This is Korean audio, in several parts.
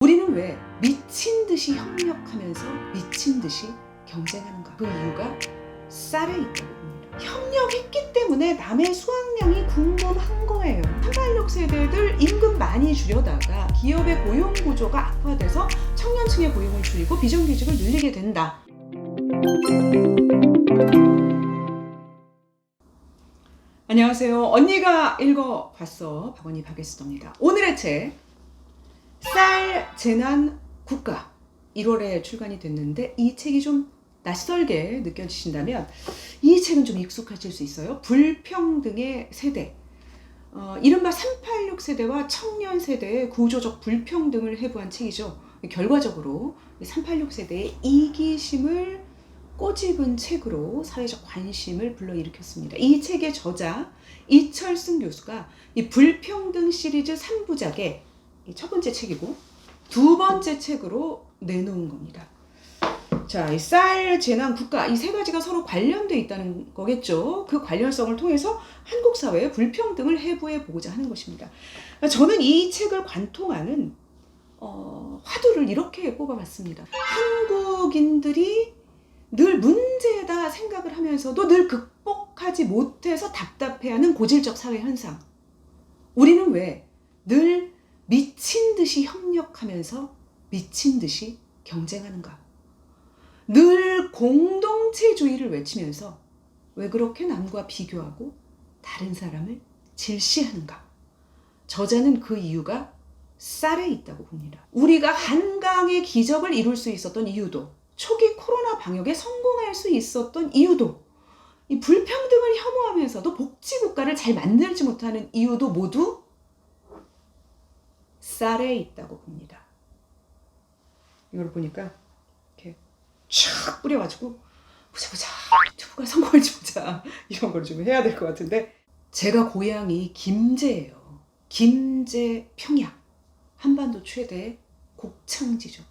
우리는 왜 미친 듯이 협력하면서 미친 듯이 경쟁하는가? 그 이유가 쌀에 있다고 봅니다. 협력했기 때문에 남의 수확량이 궁금한 거예요. 386 세대들 임금 많이 줄여다가 기업의 고용 구조가 악화돼서 청년층의 고용을 줄이고 비정규직을 늘리게 된다. 안녕하세요. 언니가 읽어봤어. 박언니 박예스더입니다. 오늘의 책 쌀 재난 국가 1월에 출간이 됐는데 이 책이 좀 낯설게 느껴지신다면 이 책은 좀 익숙하실 수 있어요. 불평등의 세대, 이른바 386 세대와 청년 세대의 구조적 불평등을 해부한 책이죠. 결과적으로 386 세대의 이기심을 꼬집은 책으로 사회적 관심을 불러일으켰습니다. 이 책의 저자 이철승 교수가 이 불평등 시리즈 3부작의 첫 번째 책이고 두 번째 책으로 내놓은 겁니다. 자, 이 쌀 재난 국가 이 세 가지가 서로 관련돼 있다는 거겠죠. 그 관련성을 통해서 한국 사회의 불평등을 해부해 보고자 하는 것입니다. 저는 이 책을 관통하는 화두를 이렇게 꼽아봤습니다. 한국인들이 늘 문제다 생각을 하면서도 늘 극복하지 못해서 답답해하는 고질적 사회 현상. 우리는 왜 늘 미친 듯이 협력하면서 미친 듯이 경쟁하는가? 늘 공동체주의를 외치면서 왜 그렇게 남과 비교하고 다른 사람을 질시하는가? 저자는 그 이유가 쌀에 있다고 봅니다. 우리가 한강의 기적을 이룰 수 있었던 이유도, 초기 코로나 방역에 성공할 수 있었던 이유도, 이 불평등을 혐오하면서도 복지국가를 잘 만들지 못하는 이유도 모두 쌀에 있다고 봅니다. 이걸 보니까 이렇게 촥 뿌려가지고 보자 유튜브가 성공할지 보자 이런 걸 좀 해야 될 것 같은데, 제가 고향이 김제예요. 김제 평야 한반도 최대 곡창지죠.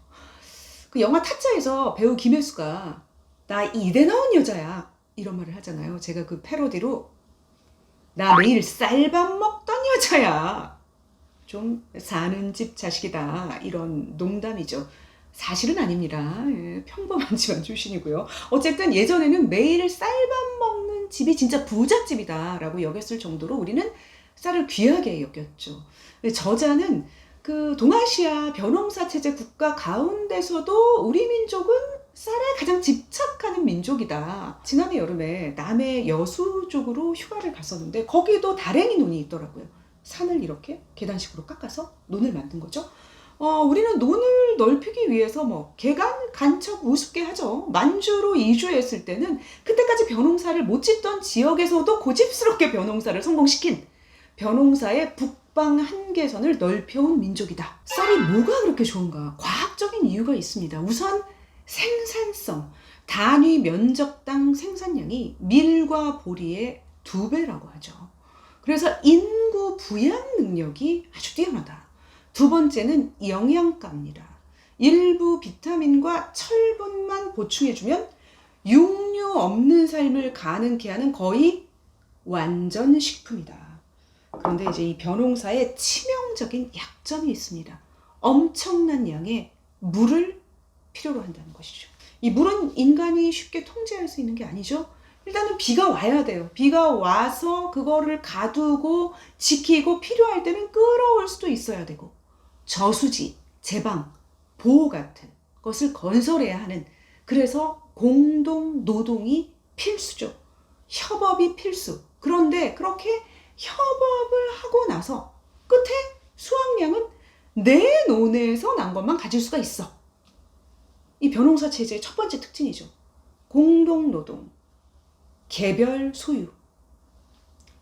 그 영화 타짜에서 배우 김혜수가 나 이대 나온 여자야 이런 말을 하잖아요. 제가 그 패러디로 나 매일 쌀밥 먹던 여자야, 좀 사는 집 자식이다 이런 농담이죠. 사실은 아닙니다. 평범한 집안 출신이고요. 어쨌든 예전에는 매일 쌀밥 먹는 집이 진짜 부잣집이다 라고 여겼을 정도로 우리는 쌀을 귀하게 여겼죠. 저자는 그 동아시아 벼농사 체제 국가 가운데서도 우리 민족은 쌀에 가장 집착하는 민족이다. 지난해 여름에 남해 여수 쪽으로 휴가를 갔었는데 거기도 다랭이 논이 있더라고요. 산을 이렇게 계단식으로 깎아서 논을 만든 거죠. 우리는 논을 넓히기 위해서 개간, 간척 우습게 하죠. 만주로 이주했을 때는 그때까지 벼농사를 못 짓던 지역에서도 고집스럽게 벼농사를 성공시킨 벼농사의 북방 한계선을 넓혀온 민족이다. 쌀이 뭐가 그렇게 좋은가? 과학적인 이유가 있습니다. 우선 생산성, 단위 면적당 생산량이 밀과 보리의 2배라고 하죠. 그래서 인구 부양 능력이 아주 뛰어나다. 두 번째는 영양가입니다. 일부 비타민과 철분만 보충해주면 육류 없는 삶을 가능케 하는 거의 완전 식품이다. 그런데 이제 이 벼농사에 치명적인 약점이 있습니다. 엄청난 양의 물을 필요로 한다는 것이죠. 이 물은 인간이 쉽게 통제할 수 있는 게 아니죠. 일단은 비가 와야 돼요. 비가 와서 그거를 가두고 지키고 필요할 때는 끌어올 수도 있어야 되고, 저수지, 제방, 보호 같은 것을 건설해야 하는, 그래서 공동 노동이 필수죠. 협업이 필수. 그런데 그렇게 협업을 하고 나서 끝에 수확량은 내 논에서 난 것만 가질 수가 있어. 이 벼농사 체제의 첫 번째 특징이죠. 공동 노동, 개별 소유.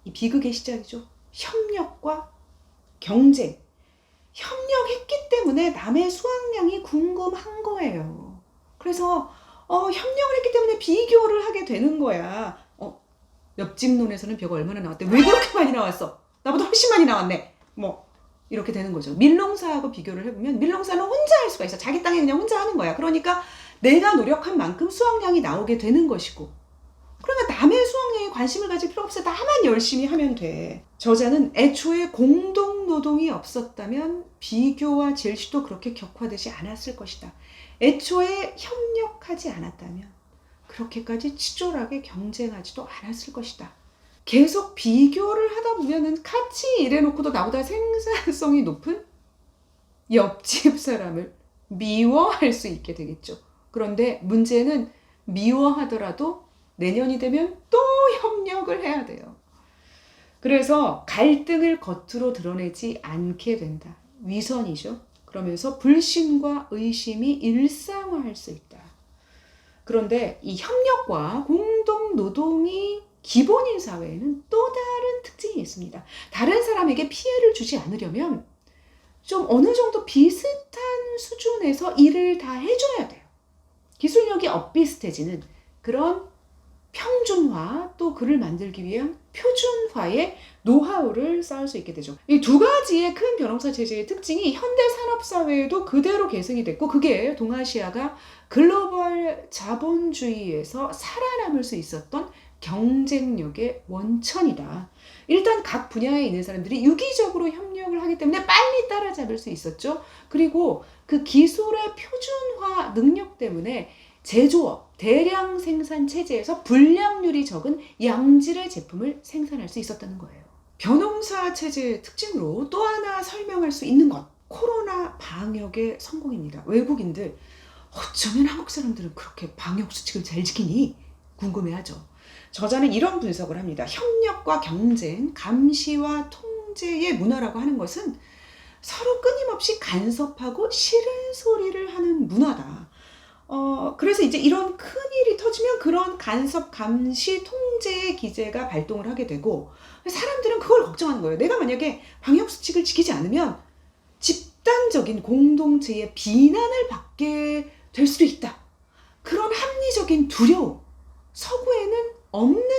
이 비극의 시작이죠. 협력과 경쟁. 협력했기 때문에 남의 수확량이 궁금한 거예요. 그래서 협력을 했기 때문에 비교를 하게 되는 거야. 옆집 논에서는 벼가 얼마나 나왔대? 왜 그렇게 많이 나왔어? 나보다 훨씬 많이 나왔네. 이렇게 되는 거죠. 밀농사하고 비교를 해보면 밀농사는 혼자 할 수가 있어. 자기 땅에 그냥 혼자 하는 거야. 그러니까 내가 노력한 만큼 수확량이 나오게 되는 것이고, 그러면 남의 수확량에 관심을 가질 필요 없어. 나만 열심히 하면 돼. 저자는 애초에 공동 노동이 없었다면 비교와 질시도 그렇게 격화되지 않았을 것이다. 애초에 협력하지 않았다면 그렇게까지 치졸하게 경쟁하지도 않았을 것이다. 계속 비교를 하다 보면은 같이 일해놓고도 나보다 생산성이 높은 옆집 사람을 미워할 수 있게 되겠죠. 그런데 문제는 미워하더라도 내년이 되면 또 협력을 해야 돼요. 그래서 갈등을 겉으로 드러내지 않게 된다. 위선이죠. 그러면서 불신과 의심이 일상화할 수 있다. 그런데 이 협력과 공동 노동이 기본인 사회에는 또 다른 특징이 있습니다. 다른 사람에게 피해를 주지 않으려면 좀 어느 정도 비슷한 수준에서 일을 다 해줘야 돼요. 기술력이 엇비슷해지는 그런 평준화, 또 그를 만들기 위한 표준화의 노하우를 쌓을 수 있게 되죠. 이 두 가지의 큰 벼농사 체제의 특징이 현대 산업사회에도 그대로 계승이 됐고, 그게 동아시아가 글로벌 자본주의에서 살아남을 수 있었던 경쟁력의 원천이다. 일단 각 분야에 있는 사람들이 유기적으로 협력을 하기 때문에 빨리 따라잡을 수 있었죠. 그리고 그 기술의 표준화 능력 때문에 제조업, 대량 생산 체제에서 불량률이 적은 양질의 제품을 생산할 수 있었다는 거예요. 벼농사 체제의 특징으로 또 하나 설명할 수 있는 것, 코로나 방역의 성공입니다. 외국인들, 어쩌면 한국 사람들은 그렇게 방역 수칙을 잘 지키니 궁금해하죠. 저자는 이런 분석을 합니다. 협력과 경쟁, 감시와 통제의 문화라고 하는 것은 서로 끊임없이 간섭하고 싫은 소리를 하는 문화다. 그래서 이제 이런 큰일이 터지면 그런 간섭, 감시, 통제의 기제가 발동을 하게 되고, 사람들은 그걸 걱정하는 거예요. 내가 만약에 방역수칙을 지키지 않으면 집단적인 공동체의 비난을 받게 될 수도 있다. 그런 합리적인 두려움, 서구에는 없는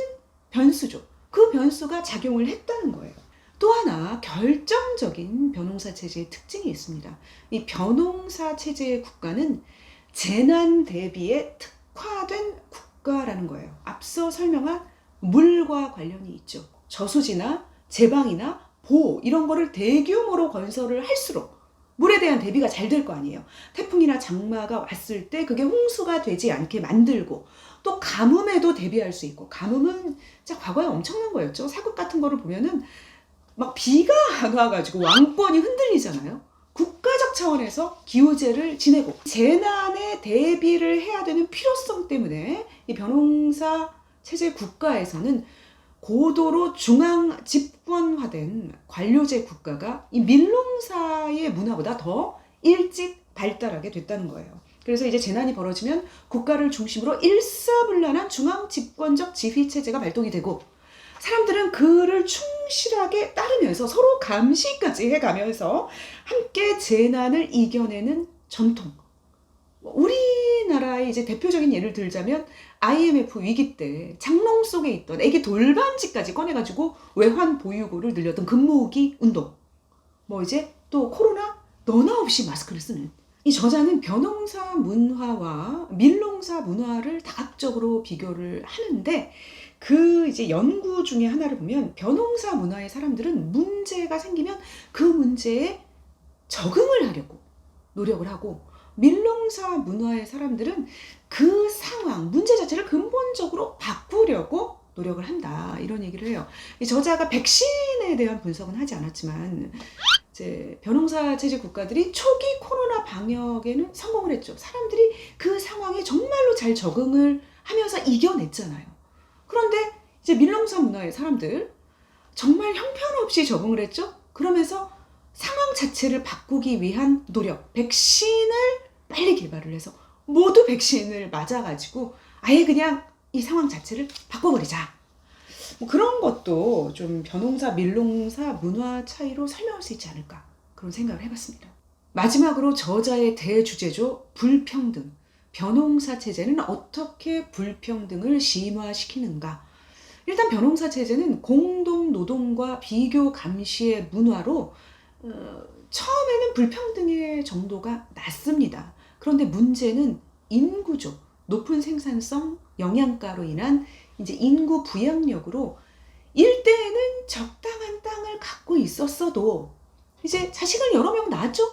변수죠. 그 변수가 작용을 했다는 거예요. 또 하나 결정적인 벼농사 체제의 특징이 있습니다. 이 벼농사 체제의 국가는 재난 대비에 특화된 국가라는 거예요. 앞서 설명한 물과 관련이 있죠. 저수지나 제방이나 보호 이런 거를 대규모로 건설을 할수록 물에 대한 대비가 잘 될 거 아니에요. 태풍이나 장마가 왔을 때 그게 홍수가 되지 않게 만들고, 또 가뭄에도 대비할 수 있고, 가뭄은 진짜 과거에 엄청난 거였죠. 사극 같은 거를 보면은 막 비가 안 와가지고 왕권이 흔들리잖아요. 국가적 차원에서 기후제를 지내고 재난에 대비를 해야 되는 필요성 때문에 이 벼농사 체제 국가에서는 고도로 중앙 집권화된 관료제 국가가 이 밀농사의 문화보다 더 일찍 발달하게 됐다는 거예요. 그래서 이제 재난이 벌어지면 국가를 중심으로 일사불란한 중앙 집권적 지휘 체제가 발동이 되고, 사람들은 그를 충실하게 따르면서 서로 감시까지 해가면서 함께 재난을 이겨내는 전통. 우리나라의 이제 대표적인 예를 들자면 IMF 위기 때 장롱 속에 있던 애기 돌반지까지 꺼내가지고 외환 보유고를 늘렸던 금모으기 운동. 이제 또 코로나 너나 없이 마스크를 쓰는. 이 저자는 벼농사 문화와 밀농사 문화를 다각적으로 비교를 하는데, 그 이제 연구 중에 하나를 보면 벼농사 문화의 사람들은 문제가 생기면 그 문제에 적응을 하려고 노력을 하고, 밀농사 문화의 사람들은 그 상황, 문제 자체를 근본적으로 바꾸려고 노력을 한다. 이런 얘기를 해요. 이 저자가 백신에 대한 분석은 하지 않았지만, 이제 벼농사 체제 국가들이 초기 코로나 방역에는 성공을 했죠. 사람들이 그 상황에 정말로 잘 적응을 하면서 이겨냈잖아요. 그런데 이제 밀농사 문화의 사람들 정말 형편없이 적응을 했죠. 그러면서 상황 자체를 바꾸기 위한 노력, 백신을 빨리 개발을 해서 모두 백신을 맞아가지고 아예 그냥 이 상황 자체를 바꿔버리자. 그런 것도 좀 벼농사, 밀농사 문화 차이로 설명할 수 있지 않을까, 그런 생각을 해봤습니다. 마지막으로 저자의 대주제죠. 불평등. 벼농사 체제는 어떻게 불평등을 심화시키는가? 일단 벼농사 체제는 공동 노동과 비교 감시의 문화로 처음에는 불평등의 정도가 낮습니다. 그런데 문제는 인구죠. 높은 생산성, 영양가로 인한 이제 인구 부양력으로 일대에는 적당한 땅을 갖고 있었어도 이제 자식을 여러 명 낳았죠?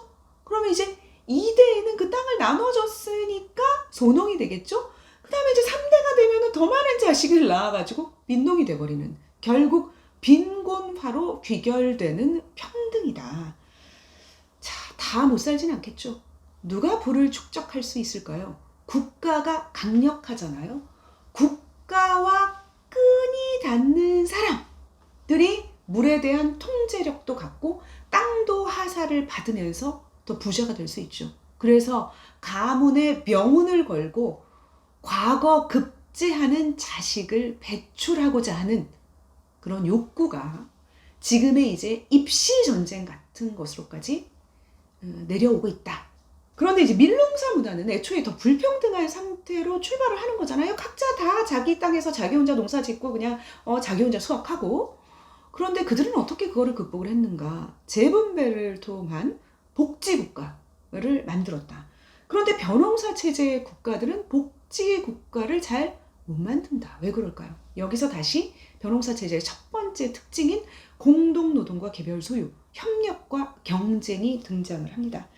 그러면 이제 2대에는 그 땅을 나눠줬으니까 소농이 되겠죠? 그 다음에 이제 3대가 되면 더 많은 자식을 낳아가지고 빈농이 돼버리는, 결국 빈곤화로 귀결되는 평등이다. 자, 다 못 살진 않겠죠. 누가 부를 축적할 수 있을까요? 국가가 강력하잖아요. 국가와 끈이 닿는 사람들이 물에 대한 통제력도 갖고 땅도 하사를 받으면서 더 부자가 될 수 있죠. 그래서 가문의 명운을 걸고 과거 급제하는 자식을 배출하고자 하는 그런 욕구가 지금의 이제 입시 전쟁 같은 것으로까지 내려오고 있다. 그런데 이제 밀농사 문화는 애초에 더 불평등한 상태로 출발을 하는 거잖아요. 각자 다 자기 땅에서 자기 혼자 농사 짓고 그냥 자기 혼자 수확하고. 그런데 그들은 어떻게 그거를 극복을 했는가? 재분배를 통한 복지국가를 만들었다. 그런데 벼농사 체제의 국가들은 복지국가를 잘 못 만든다. 왜 그럴까요? 여기서 다시 벼농사 체제의 첫 번째 특징인 공동노동과 개별소유, 협력과 경쟁이 등장을 합니다.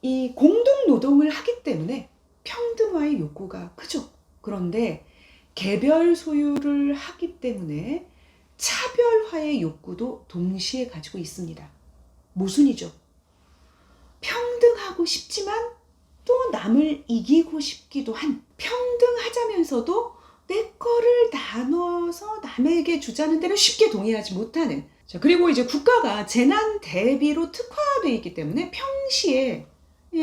이 공동노동을 하기 때문에 평등화의 욕구가 크죠. 그런데 개별 소유를 하기 때문에 차별화의 욕구도 동시에 가지고 있습니다. 모순이죠. 평등하고 싶지만 또 남을 이기고 싶기도 한, 평등하자면서도 내 거를 나눠서 남에게 주자는 데는 쉽게 동의하지 못하는. 자, 그리고 이제 국가가 재난 대비로 특화되어 있기 때문에 평시에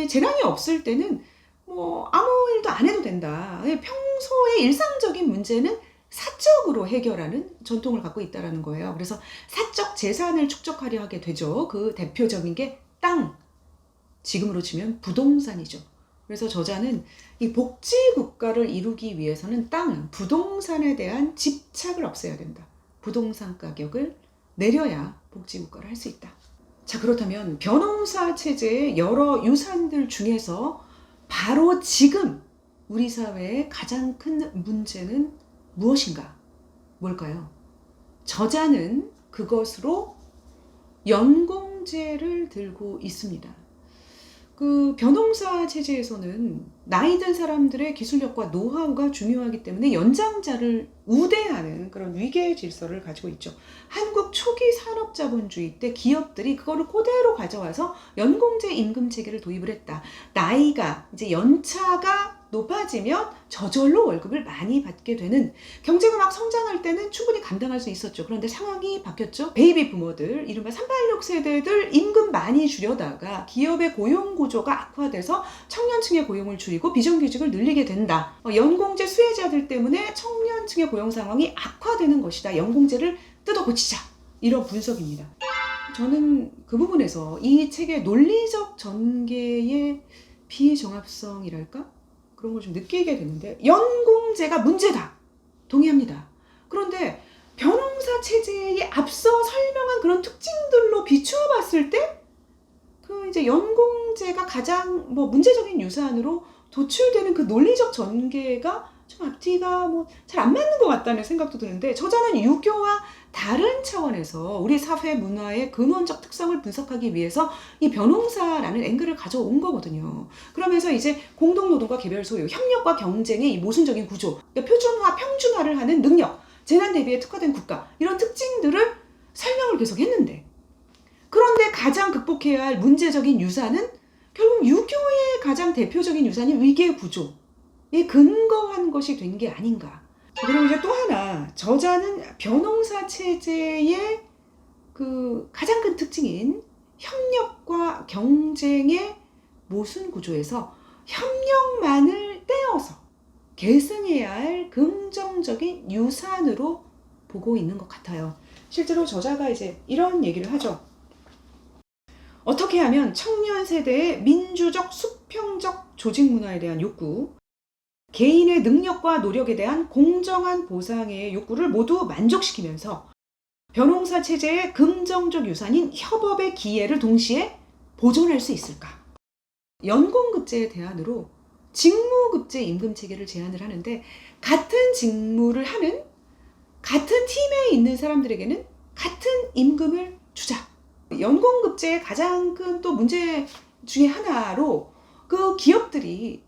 재난이 없을 때는 뭐 아무 일도 안 해도 된다. 평소의 일상적인 문제는 사적으로 해결하는 전통을 갖고 있다는 거예요. 그래서 사적 재산을 축적하려 하게 되죠. 그 대표적인 게 땅, 지금으로 치면 부동산이죠. 그래서 저자는 이 복지국가를 이루기 위해서는 땅, 부동산에 대한 집착을 없애야 된다. 부동산 가격을 내려야 복지국가를 할 수 있다. 자, 그렇다면 벼농사 체제의 여러 유산들 중에서 바로 지금 우리 사회의 가장 큰 문제는 무엇인가? 뭘까요? 저자는 그것으로 연공제를 들고 있습니다. 그 벼농사 체제에서는 나이 든 사람들의 기술력과 노하우가 중요하기 때문에 연장자를 우대하는 그런 위계 질서를 가지고 있죠. 한국 초기 산업자본주의 때 기업들이 그거를 그대로 가져와서 연공제 임금 체계를 도입을 했다. 나이가 이제 연차가 높아지면 저절로 월급을 많이 받게 되는, 경제가 막 성장할 때는 충분히 감당할 수 있었죠. 그런데 상황이 바뀌었죠. 베이비 부모들, 이른바 386 세대들 임금 많이 줄여다가 기업의 고용 구조가 악화돼서 청년층의 고용을 줄이고 비정규직을 늘리게 된다. 연공제 수혜자들 때문에 청년층의 고용 상황이 악화되는 것이다. 연공제를 뜯어 고치자. 이런 분석입니다. 저는 그 부분에서 이 책의 논리적 전개의 비정합성이랄까? 그런 걸 좀 느끼게 되는데, 연공제가 문제다. 동의합니다. 그런데 벼농사 체제에 앞서 설명한 그런 특징들로 비추어 봤을 때, 그 이제 연공제가 가장 문제적인 유산으로 도출되는 그 논리적 전개가 좀 앞뒤가 잘 안 맞는 것 같다는 생각도 드는데, 저자는 유교와 다른 차원에서 우리 사회 문화의 근원적 특성을 분석하기 위해서 이 벼농사라는 앵글을 가져온 거거든요. 그러면서 이제 공동노동과 개별 소유, 협력과 경쟁의 이 모순적인 구조, 그러니까 표준화, 평준화를 하는 능력, 재난 대비에 특화된 국가, 이런 특징들을 설명을 계속 했는데, 그런데 가장 극복해야 할 문제적인 유산은 결국 유교의 가장 대표적인 유산인 위계 구조에 근거한 것이 된 게 아닌가. 그리고 이제 또 하나, 저자는 벼농사 체제의 그 가장 큰 특징인 협력과 경쟁의 모순 구조에서 협력만을 떼어서 계승해야 할 긍정적인 유산으로 보고 있는 것 같아요. 실제로 저자가 이제 이런 얘기를 하죠. 어떻게 하면 청년 세대의 민주적, 수평적 조직 문화에 대한 욕구, 개인의 능력과 노력에 대한 공정한 보상의 욕구를 모두 만족시키면서 벼농사 체제의 긍정적 유산인 협업의 기회를 동시에 보존할 수 있을까? 연공급제의 대안으로 직무급제 임금체계를 제안을 하는데, 같은 직무를 하는 같은 팀에 있는 사람들에게는 같은 임금을 주자. 연공급제의 가장 큰 또 문제 중에 하나로 그 기업들이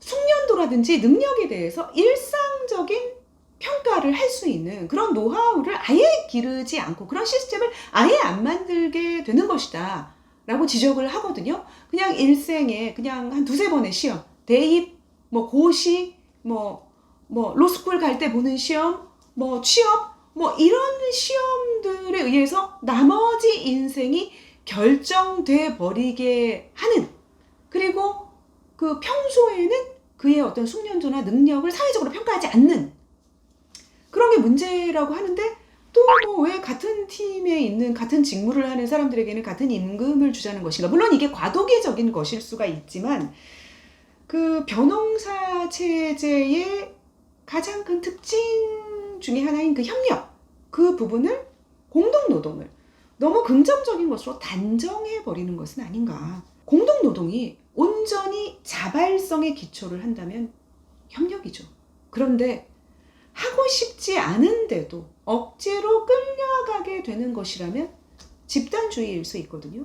숙련도라든지 능력에 대해서 일상적인 평가를 할 수 있는 그런 노하우를 아예 기르지 않고 그런 시스템을 아예 안 만들게 되는 것이다 라고 지적을 하거든요. 그냥 일생에 그냥 한 두세 번의 시험, 대입, 뭐 고시, 뭐 로스쿨 갈 때 보는 시험, 뭐 취업, 뭐 이런 시험들에 의해서 나머지 인생이 결정돼 버리게 하는, 그리고 그 평소에는 그의 어떤 숙련도나 능력을 사회적으로 평가하지 않는 그런 게 문제라고 하는데, 또 뭐 왜 같은 팀에 있는 같은 직무를 하는 사람들에게는 같은 임금을 주자는 것인가. 물론 이게 과도기적인 것일 수가 있지만 그 벼농사 체제의 가장 큰 특징 중에 하나인 그 협력, 그 부분을, 공동노동을 너무 긍정적인 것으로 단정해 버리는 것은 아닌가. 공동노동이 온전히 자발성에 기초를 한다면 협력이죠. 그런데 하고 싶지 않은데도 억지로 끌려가게 되는 것이라면 집단주의일 수 있거든요.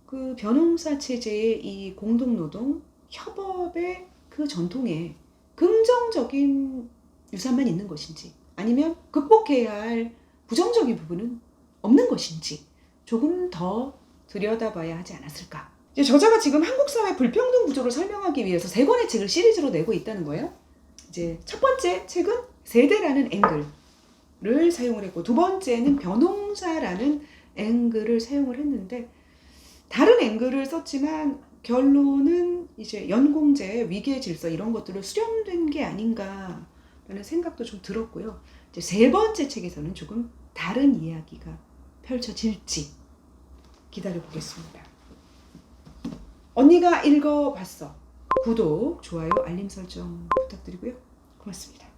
그 벼농사 체제의 이 공동노동, 협업의 그 전통에 긍정적인 유산만 있는 것인지, 아니면 극복해야 할 부정적인 부분은 없는 것인지 조금 더 들여다봐야 하지 않았을까. 이제 저자가 지금 한국 사회 불평등 구조를 설명하기 위해서 3권의 책을 시리즈로 내고 있다는 거예요. 이제 첫 번째 책은 세대라는 앵글을 사용을 했고, 두 번째는 벼농사라는 앵글을 사용을 했는데, 다른 앵글을 썼지만 결론은 이제 연공제, 위계 질서 이런 것들을 수렴된 게 아닌가라는 생각도 좀 들었고요. 이제 세 번째 책에서는 조금 다른 이야기가 펼쳐질지 기다려 보겠습니다. 언니가 읽어봤어. 구독, 좋아요, 알림 설정 부탁드리고요. 고맙습니다.